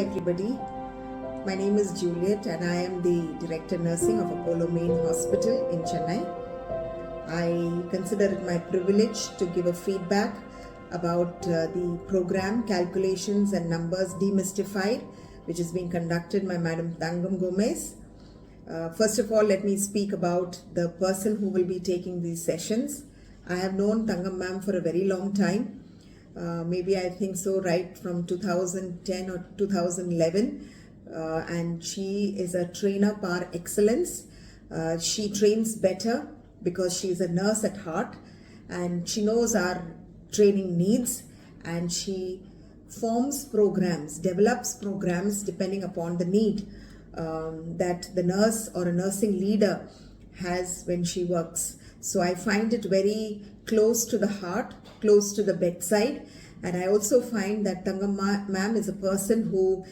everybody. My name is Juliet and I am the Director Nursing of Apollo Main Hospital in Chennai. I consider it my privilege to give a feedback about the program Calculations and Numbers Demystified, which is being conducted by Madam Thangam Gomez. First of all, let me speak about the person who will be taking these sessions. I have known Thangam ma'am for a very long time. Maybe I think so, right from 2010 or 2011, and she is a trainer par excellence. She trains better because she is a nurse at heart and she knows our training needs, and she forms programs, develops programs depending upon the need that the nurse or a nursing leader has when she works. So I find it very close to the heart, close to the bedside, and I also find that Thangam ma'am is a person who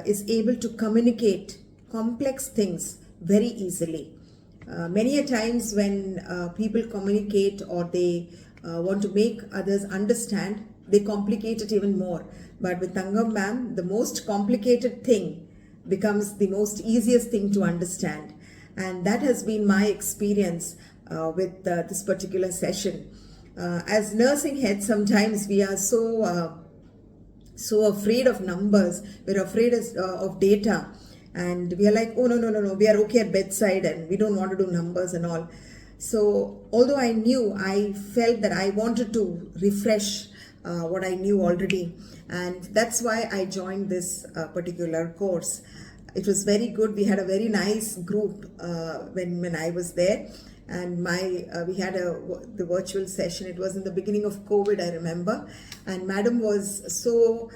is able to communicate complex things very easily. Many a times when people communicate or they want to make others understand, they complicate it even more. But with Thangam ma'am, the most complicated thing becomes the most easiest thing to understand. And that has been my experience with this particular session. As nursing heads, sometimes we are so afraid of numbers, we're afraid of data, and we are like, oh no, we are okay at bedside and we don't want to do numbers and all. So although I felt that I wanted to refresh what I knew already, and that's why I joined this particular course. It was very good. We had a very nice group when I was there, and we had the virtual session. It was in the beginning of COVID, I remember, and Madam was so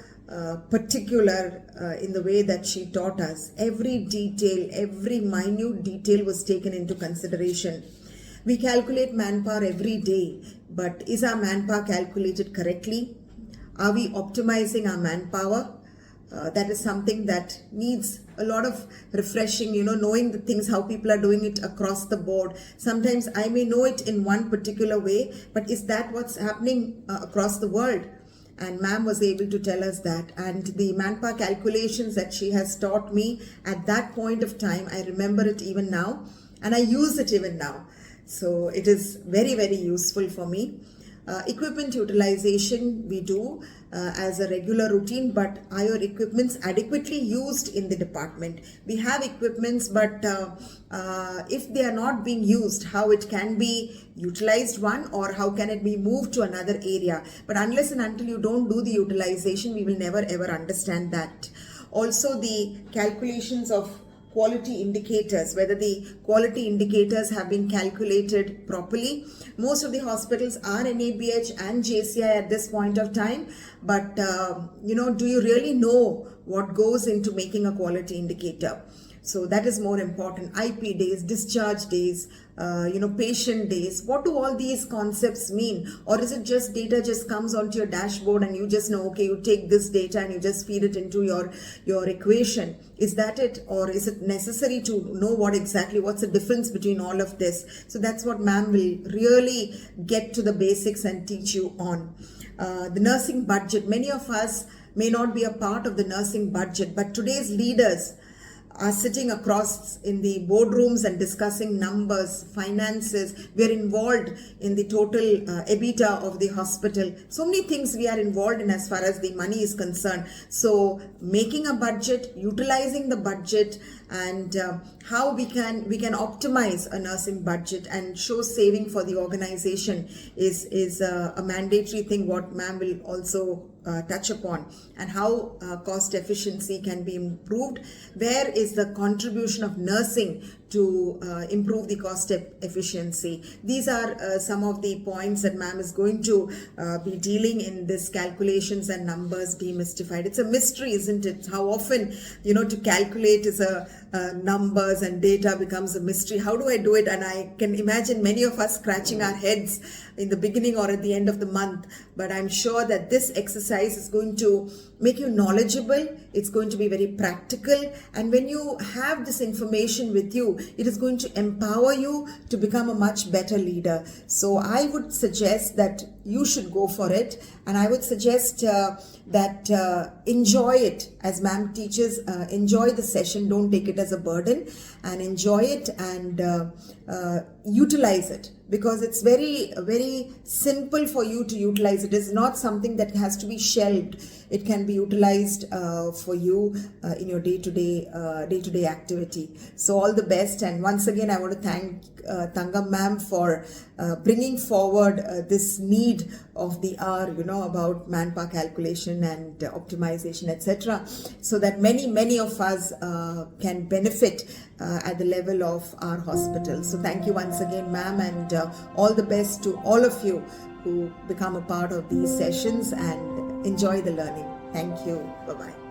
particular in the way that she taught us. Every detail, every minute detail was taken into consideration. We calculate manpower every day, but is our manpower calculated correctly? Are we optimizing our manpower? That is something that needs a lot of refreshing, knowing the things, how people are doing it across the board. Sometimes I may know it in one particular way, but is that what's happening across the world? And ma'am was able to tell us that. And the manpower calculations that she has taught me at that point of time, I remember it even now, and I use it even now. So it is very, very useful for me. Equipment utilization we do as a regular routine, but are your equipments adequately used in the department? We have equipments, but if they are not being used, how it can be utilized one, or how can it be moved to another area? But unless and until you don't do the utilization, we will never ever understand that. Also, the calculations of quality indicators, whether the quality indicators have been calculated properly. Most of the hospitals are NABH and JCI at this point of time, but do you really know what goes into making a quality indicator? So that is more important. IP days, discharge days, patient days. What do all these concepts mean? Or is it just data just comes onto your dashboard and you just know, okay, you take this data and you just feed it into your equation? Is that it? Or is it necessary to know what's the difference between all of this? So that's what ma'am will really get to the basics and teach you on. The nursing budget. Many of us may not be a part of the nursing budget, but today's leaders are sitting across in the boardrooms and discussing numbers, finances. We are involved in the total EBITDA of the hospital. So many things we are involved in as far as the money is concerned. So making a budget, utilizing the budget, and how we can optimize a nursing budget and show saving for the organization is a mandatory thing, what ma'am will also touch upon, and how cost efficiency can be improved. Where is the contribution of nursing to improve the cost efficiency? These are some of the points that ma'am is going to be dealing in this Calculations and Numbers Demystified. It's a mystery, isn't it? How often, to calculate is a numbers and data becomes a mystery. How do I do it? And I can imagine many of us scratching our heads in the beginning or at the end of the month. But I'm sure that this exercise is going to make you knowledgeable. It's going to be very practical. And when you have this information with you, it is going to empower you to become a much better leader. So I would suggest that you should go for it. And I would suggest that enjoy it. As ma'am teaches, enjoy the session. Don't take it as a burden, and enjoy it and utilize it, because it's very, very simple for you to utilize. It is not something that has to be shelved. It can be utilized for you in your day-to-day activity. So all the best. And once again, I want to thank Thangam ma'am for bringing forward this need of the hour, about manpower calculation and optimization, etc., so that many of us can benefit at the level of our hospital. So thank you once again, ma'am, and all the best to all of you who become a part of these sessions, and enjoy the learning. Thank you. Bye-bye.